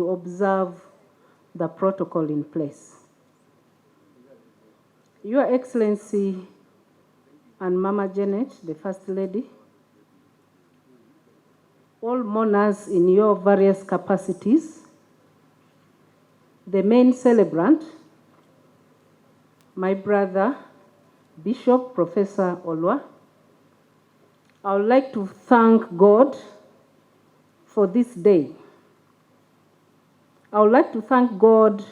to observe the protocol in place. Your Excellency and Mama Janet, the First Lady, all mourners in your various capacities, the main celebrant, my brother, Bishop Professor Olwa, I would like to thank God for this day. I would like to thank God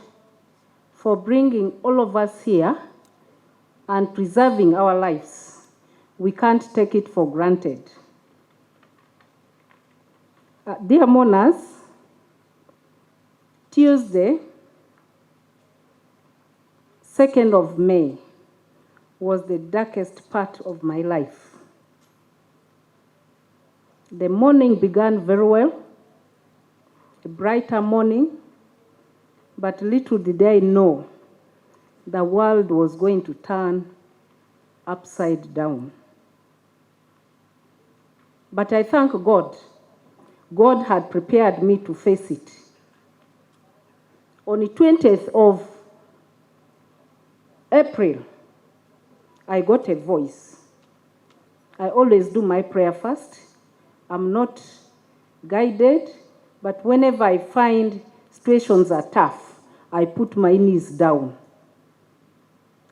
for bringing all of us here and preserving our lives. We can't take it for granted. Dear mourners, Tuesday, 2nd of May, was the darkest part of my life. The morning began very well, a brighter morning, but little did I know the world was going to turn upside down. But I thank God. God had prepared me to face it. On the 20th of April, I got a voice. I always do my prayer first. I'm not guided, but whenever I find situations are tough, I put my knees down.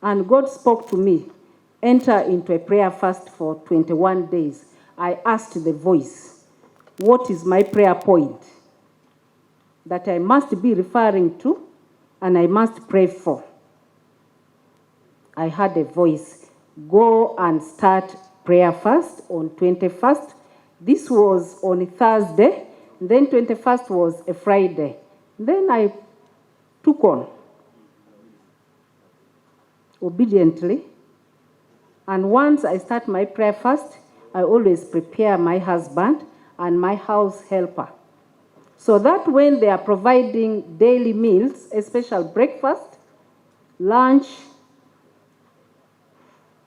And God spoke to me, enter into a prayer fast for 21 days. I asked the voice, what is my prayer point that I must be referring to and I must pray for? I had a voice, go and start prayer fast on 21st. This was on a Thursday, then 21st was a Friday. Then I took on obediently. And once I start my prayer fast, I always prepare my husband and my house helper, so that when they are providing daily meals, a special breakfast, lunch,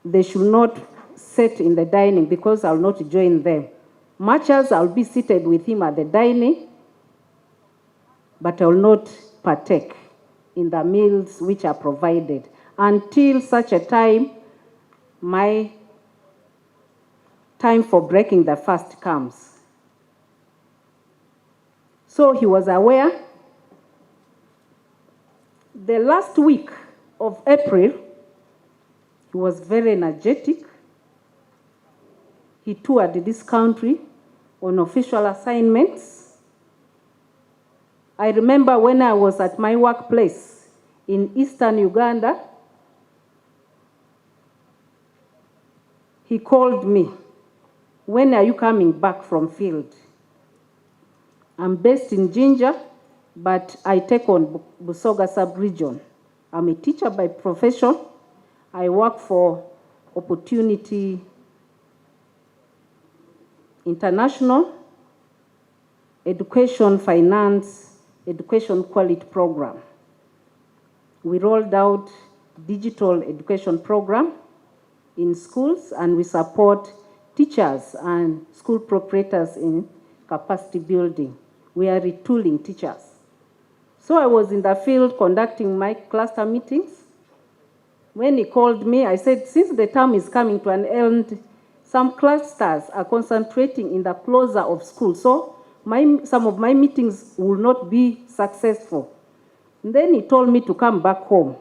they should not sit in the dining because I'll not join them. Much as I'll be seated with him at the dining, but I will not partake in the meals which are provided until such a time my time for breaking the fast comes. So he was aware. The last week of April, he was very energetic. He toured this country on official assignments. I remember when I was at my workplace in eastern Uganda, he called me, when are you coming back from field? I'm based in Jinja, but I take on Busoga sub-region. I'm a teacher by profession. I work for Opportunity International Education Finance Education Quality Program. We rolled out digital education program in schools, and we support teachers and school proprietors in capacity building. We are retooling teachers. So I was in the field conducting my cluster meetings. When he called me, I said, since the term is coming to an end, some clusters are concentrating in the closure of school. So some of my meetings will not be successful. And then he told me to come back home.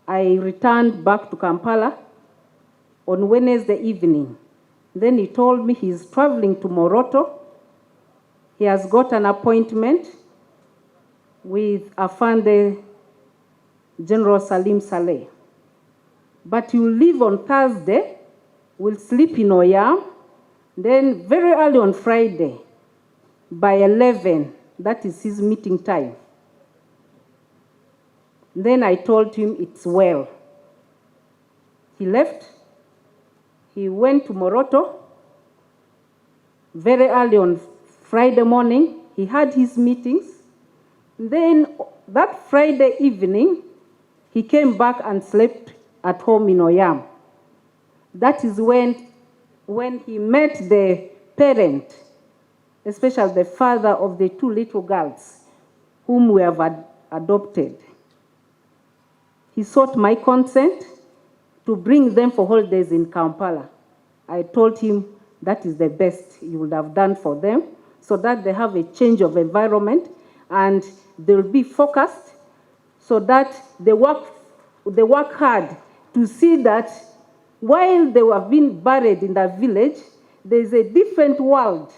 I returned back to Kampala on Wednesday evening. Then he told me he's traveling to Moroto. He has got an appointment with Afande General Salim Saleh. But he will leave on Thursday, will sleep in Oyam, then very early on Friday, by 11, that is his meeting time. Then I told him it's well. He left. He went to Moroto very early on Friday morning. He had his meetings. Then that Friday evening, he came back and slept at home in Oyam. That is when he met the parent especially the father of the 2 little girls whom we have adopted. He sought my consent to bring them for holidays in Kampala. I told him that is the best you would have done for them, so that they have a change of environment and they'll be focused, so that they work hard to see that while they have been buried in that village, there's a different world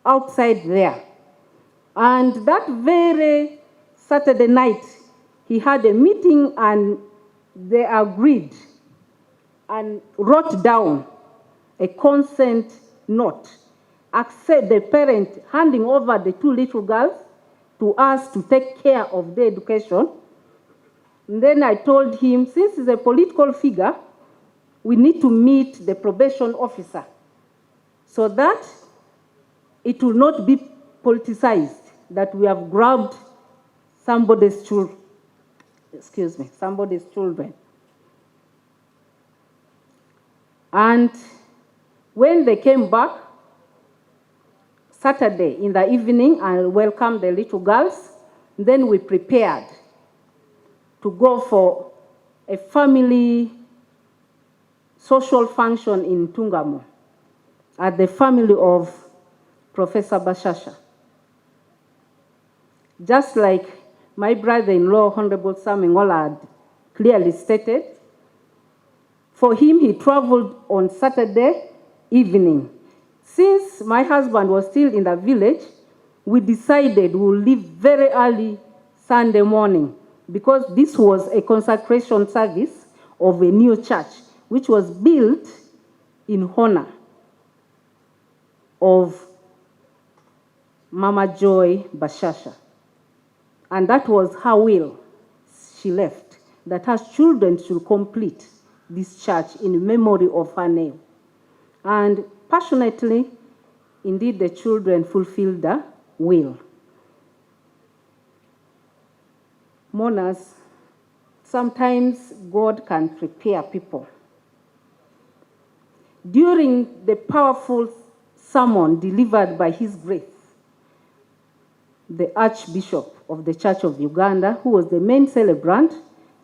outside there. And that very Saturday night, he had a meeting and they agreed and wrote down a consent note, accept the parent handing over the 2 little girls to us to take care of their education. And then I told him, since he's a political figure, we need to meet the probation officer so that it will not be politicized, that we have grabbed somebody's children. And when they came back, Saturday in the evening, I welcomed the little girls. Then we prepared to go for a family social function in Tungamo at the family of Professor Bashasha. Just like my brother-in-law, Honorable Sam Engoola'S had clearly stated, for him, he traveled on Saturday evening. Since my husband was still in the village, we decided we'll leave very early Sunday morning, because this was a consecration service of a new church, which was built in honor of Mama Joy Bashasha. And that was her will. She left, that her children should complete this church in memory of her name. And passionately, indeed, the children fulfilled the will. Mourners, sometimes God can prepare people. During the powerful sermon delivered by His Grace, the Archbishop of the Church of Uganda, who was the main celebrant,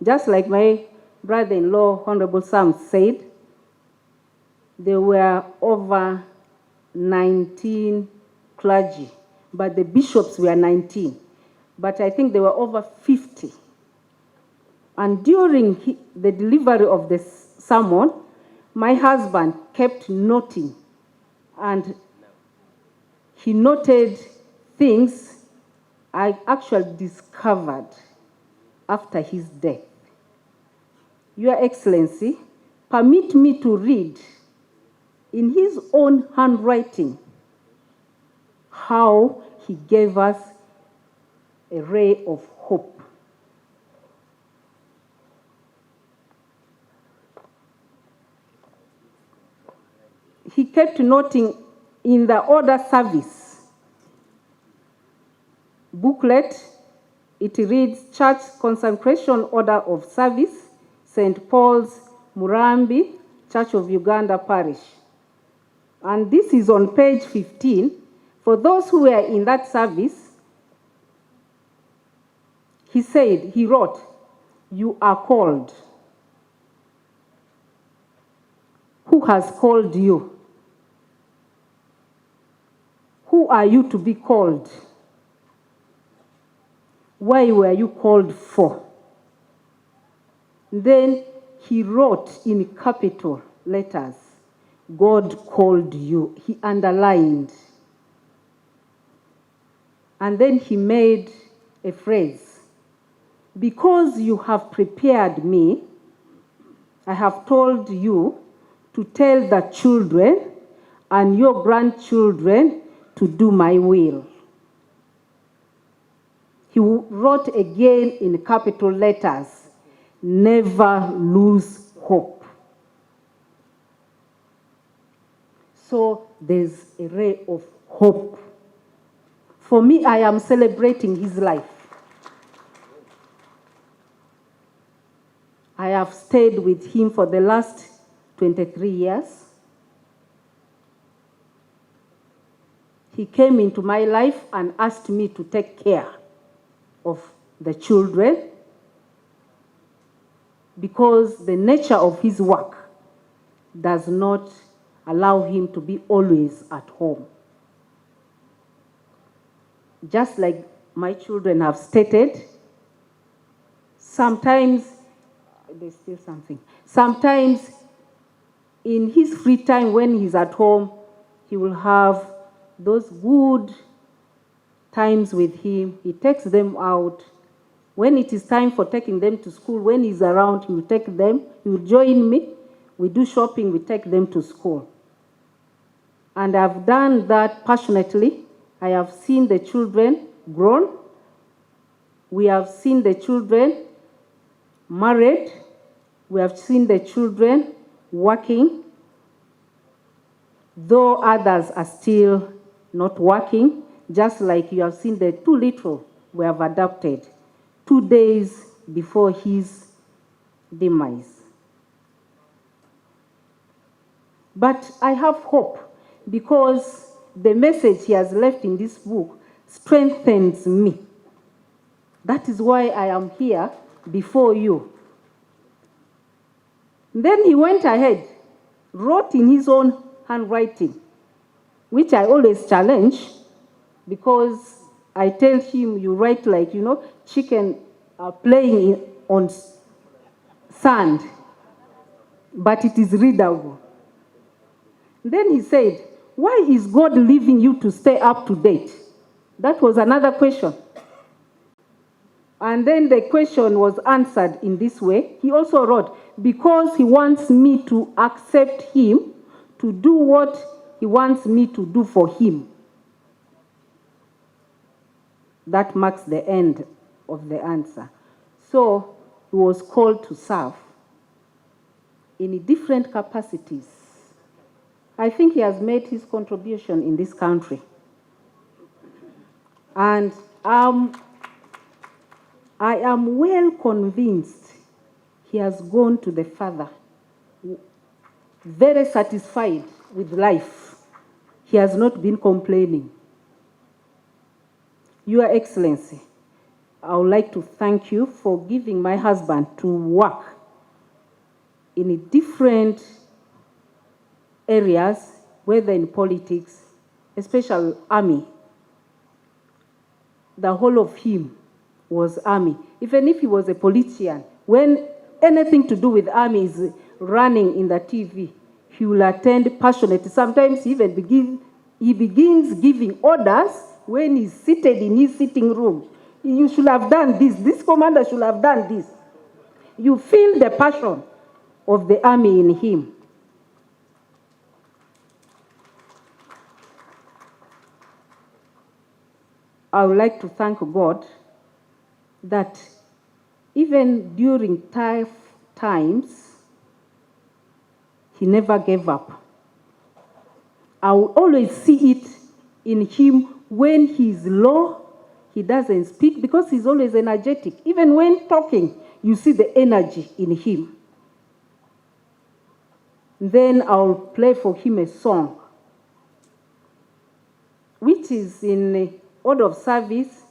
just like my brother-in-law, Honorable Sam, said, there were over 19 clergy, but the bishops were 19. But I think there were over 50. And during the delivery of the sermon, my husband kept noting, and he noted things I actually discovered after his death. Your Excellency, permit me to read in his own handwriting how he gave us a ray of hope. He kept noting in the order service booklet, it reads Church Consecration Order of Service, St. Paul's, Murambi, Church of Uganda Parish. And this is on page 15. For those who were in that service, he wrote, you are called. Who has called you? Who are you to be called? Why were you called for? Then he wrote in capital letters, God called you. He underlined. And then he made a phrase, because you have prepared me, I have told you to tell the children and your grandchildren to do my will. He wrote again in capital letters, never lose hope. So there's a ray of hope. For me, I am celebrating his life. I have stayed with him for the last 23 years. he came into my life and asked me to take care of the children because the nature of his work does not allow him to be always at home. Just like my children have stated, sometimes, there's still something, sometimes in his free time when he's at home, he will have those good times with him. He takes them out. When it is time for taking them to school, when he's around, he will take them. He will join me. We do shopping, we take them to school. And I've done that passionately. I have seen the children grown. We have seen the children married. We have seen the children working, though others are still not working, just like you have seen the two little we have adopted 2 days before his demise. But I have hope because the message he has left in this book strengthens me. That is why I am here before you. Then he went ahead, wrote in his own handwriting, which I always challenge because I tell him, you write like, chicken playing on sand, but it is readable. Then he said, why is God leaving you to stay up to date? That was another question. And then the question was answered in this way. He also wrote, because he wants me to accept him, to do what he wants me to do for him. That marks the end of the answer. So he was called to serve in different capacities. I think he has made his contribution in this country. And I am well convinced he has gone to the Father, very satisfied with life. He has not been complaining. Your Excellency, I would like to thank you for giving my husband to work in different areas, whether in politics, especially army. The whole of him was army. Even if he was a politician, when anything to do with army is running in the TV, he will attend passionately. Sometimes he even begins giving orders when he's seated in his sitting room. You should have done this. This commander should have done this. You feel the passion of the army in him. I would like to thank God that even during tough times, he never gave up. I will always see it in him when he's low, he doesn't speak because he's always energetic. Even when talking, you see the energy in him. Then I'll play for him a song, which is in order of service,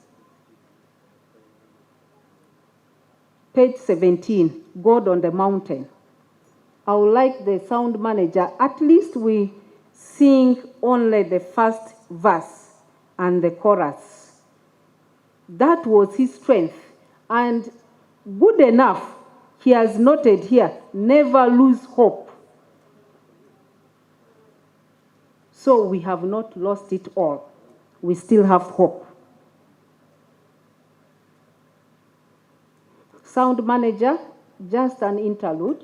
page 17, God on the Mountain. I would like the sound manager, at least we sing only the first verse and the chorus. That was his strength. And good enough, he has noted here, never lose hope. So we have not lost it all. We still have hope. Sound manager, just an interlude.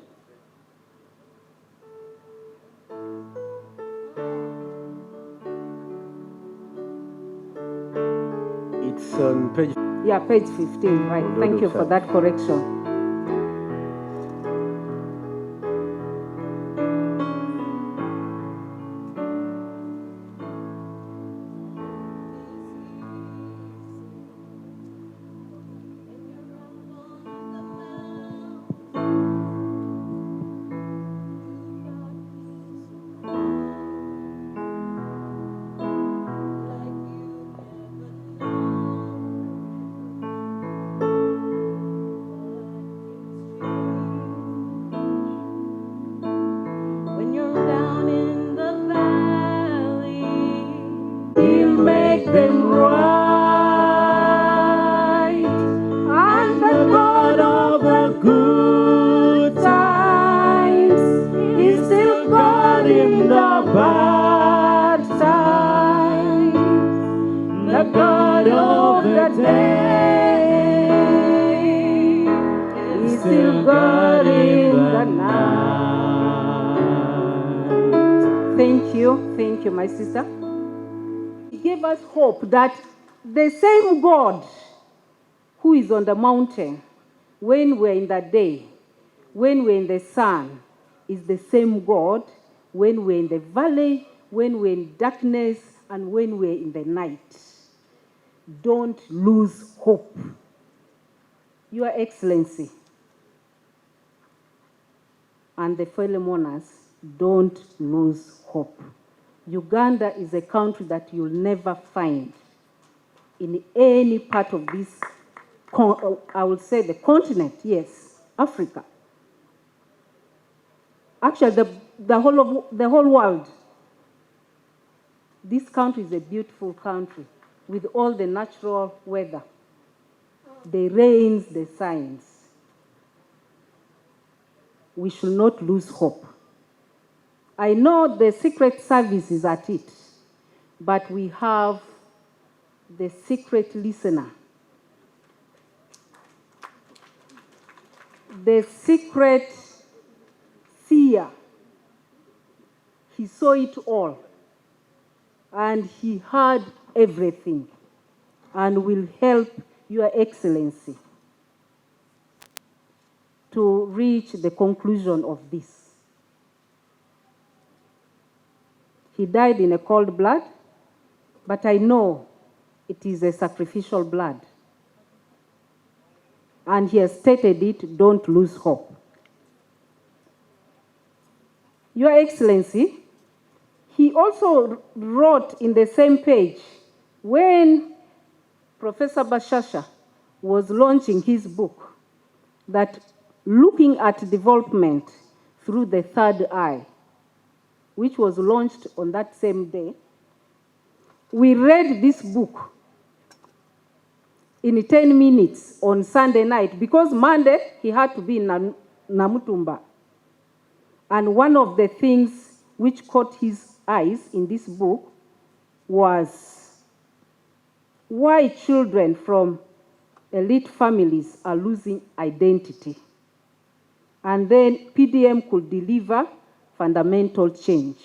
It's on page... Yeah, page 15, right. Thank you for that correction. God of the day is still God in the night. Thank you, my sister. He gave us hope that the same God who is on the mountain when we're in the day, when we're in the sun, is the same God when we're in the valley, when we're in darkness, and when we're in the night. Don't lose hope. Your Excellency and the fellow monarchs, don't lose hope. Uganda is a country that you'll never find in any part of this, I would say the continent, yes, Africa. Actually, the whole world. This country is a beautiful country with all the natural weather, the rains, the signs. We should not lose hope. I know the Secret Service is at it, but we have the secret listener, the secret seer. He saw it all, and he heard everything, and will help Your Excellency to reach the conclusion of this. He died in a cold blood, but I know it is a sacrificial blood. And he has stated it, don't lose hope. Your Excellency, he also wrote in the same page, when Professor Bashasha was launching his book, that looking at development through the third eye, which was launched on that same day, we read this book in 10 minutes on Sunday night, because Monday he had to be in Namutumba. And one of the things which caught his eyes in this book was why children from elite families are losing identity. And then PDM could deliver fundamental change.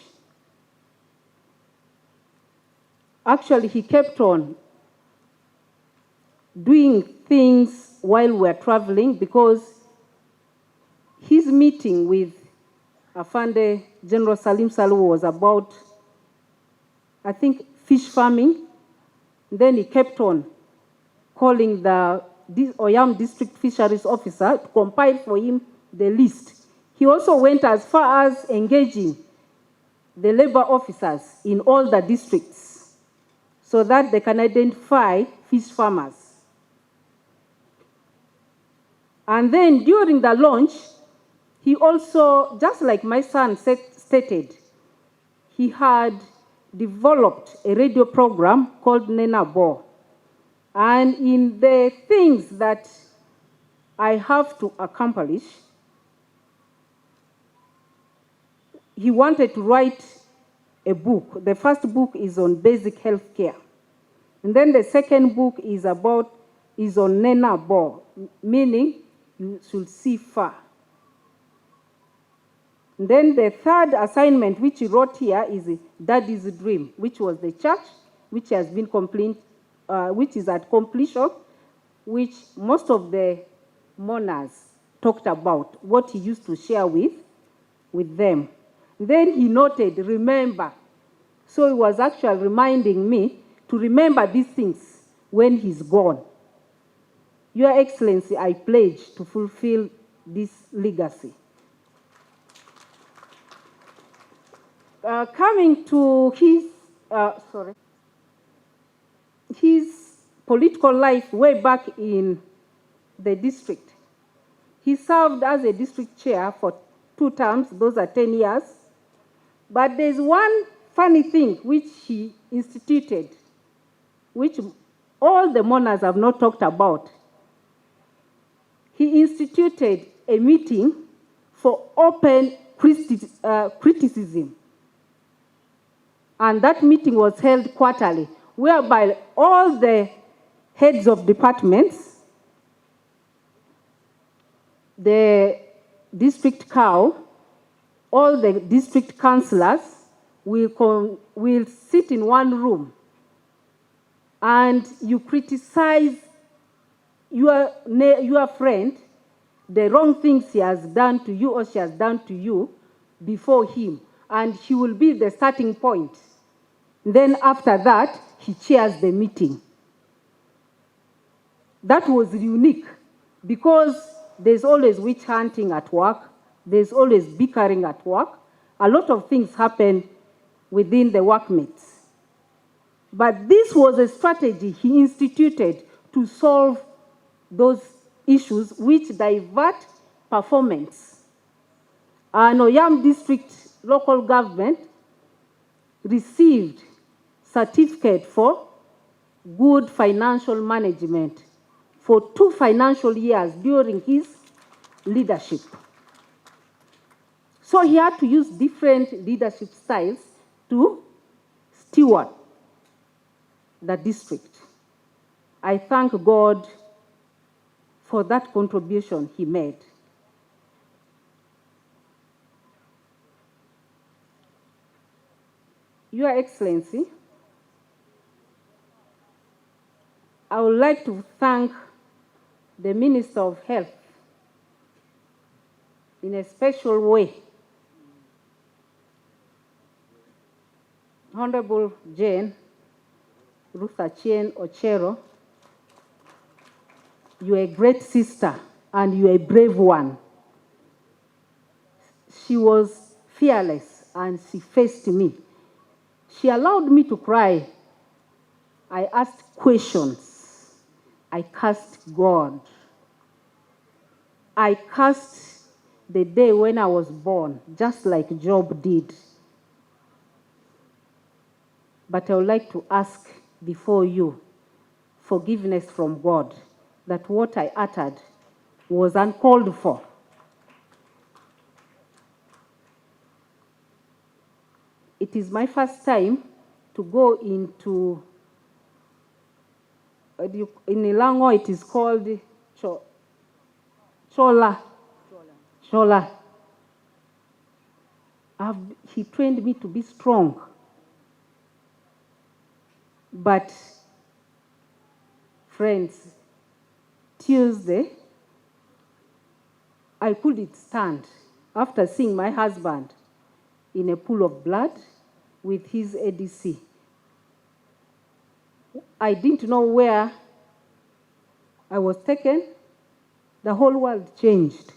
Actually, he kept on doing things while we're traveling, because his meeting with Afande General Salim Salou was about, I think, fish farming. Then he kept on calling the Oyam District Fisheries Officer to compile for him the list. He also went as far as engaging the labor officers in all the districts so that they can identify fish farmers. And then during the launch, he also, just like my son stated, he had developed a radio program called Nena Bo. And in the things that I have to accomplish, he wanted to write a book. The first book is on basic health care. And then the second book is on Nena Bo, meaning you should see far. And then the third assignment which he wrote here is Daddy's Dream, which was the church, which has been which is at completion, which most of the mourners talked about, what he used to share with them. Then he noted, remember. So he was actually reminding me to remember these things when he's gone. Your Excellency, I pledge to fulfill this legacy. Coming to his political life way back in the district. He served as a district chair for 2 terms, those are 10 years. But there's one funny thing which he instituted, which all the mourners have not talked about. He instituted a meeting for open criticism. And that meeting was held quarterly, whereby all the heads of departments, the district cow, all the district councillors will sit in one room and you criticize your friend, the wrong things he has done to you or she has done to you before him, and he will be the starting point. Then after that, he chairs the meeting. That was unique because there's always witch hunting at work, there's always bickering at work. A lot of things happen within the workmates. But this was a strategy he instituted to solve those issues which divert performance. And Oyam District local government received certificate for good financial management for 2 financial years during his leadership. So he had to use different leadership styles to steward the district. I thank God for that contribution he made. Your Excellency, I would like to thank the Minister of Health in a special way. Honorable Jane Ruth Achien Ochero, you're a great sister and you're a brave one. She was fearless and she faced me. She allowed me to cry. I asked questions. I cursed God. I cursed the day when I was born, just like Job did. But I would like to ask before you forgiveness from God that what I uttered was uncalled for. It is my first time to go into, in Ilango it is called Chola. He trained me to be strong. But, friends, Tuesday, I couldn't stand after seeing my husband in a pool of blood with his ADC. I didn't know where I was taken. The whole world changed.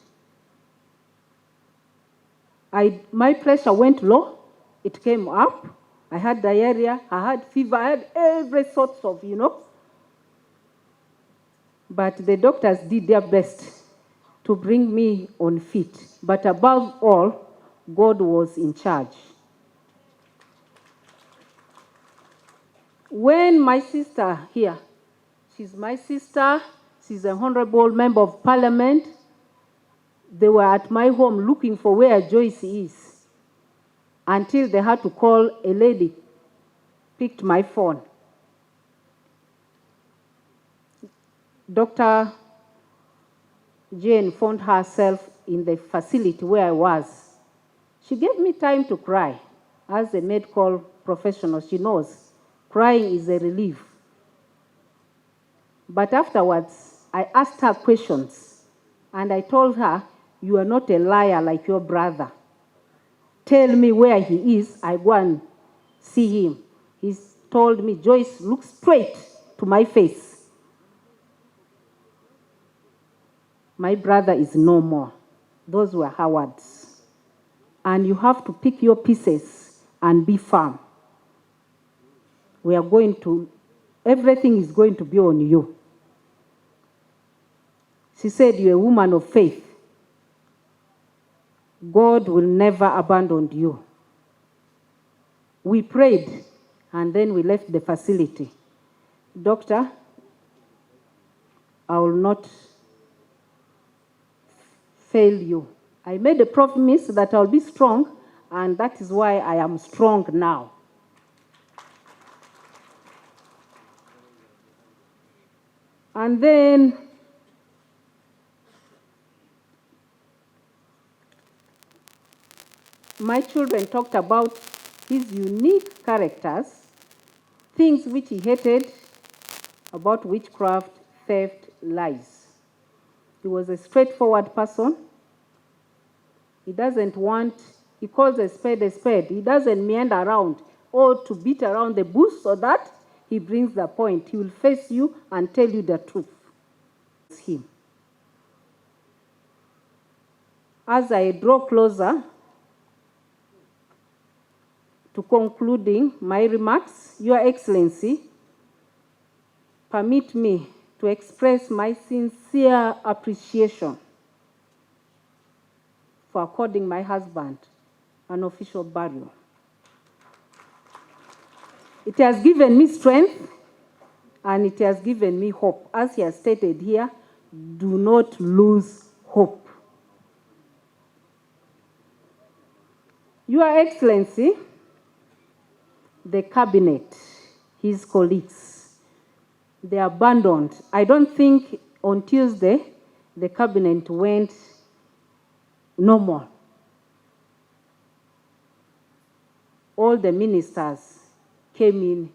My pressure went low. It came up. I had diarrhea. I had fever. I had every sort of, But the doctors did their best to bring me on feet. But above all, God was in charge. When my sister here, she's my sister, she's an honorable member of parliament, they were at my home looking for where Joyce is until they had to call a lady, picked my phone. Dr. Jane found herself in the facility where I was. She gave me time to cry. As a medical professional, she knows crying is a relief. But afterwards, I asked her questions, and I told her, you are not a liar like your brother. Tell me where he is, I go and see him. He told me, Joyce, look straight to my face. My brother is no more. Those were her words. And you have to pick your pieces and be firm. Everything is going to be on you. She said, you're a woman of faith. God will never abandon you. We prayed, and then we left the facility. Doctor, I will not fail you. I made a promise that I'll be strong, and that is why I am strong now. And then my children talked about his unique characters, things which he hated about witchcraft, theft, lies. He was a straightforward person. He doesn't want, he calls a spade a spade. He doesn't meander around or to beat around the bush so that he brings the point. He will face you and tell you the truth. It's him. As I draw closer to concluding my remarks, Your Excellency, permit me to express my sincere appreciation for according my husband an official burial. It has given me strength and it has given me hope. As he has stated here, do not lose hope. Your Excellency, the cabinet, his colleagues, they abandoned. I don't think on Tuesday the cabinet went normal. All the ministers came in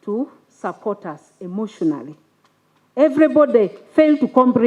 to support us emotionally. Everybody failed to comprehend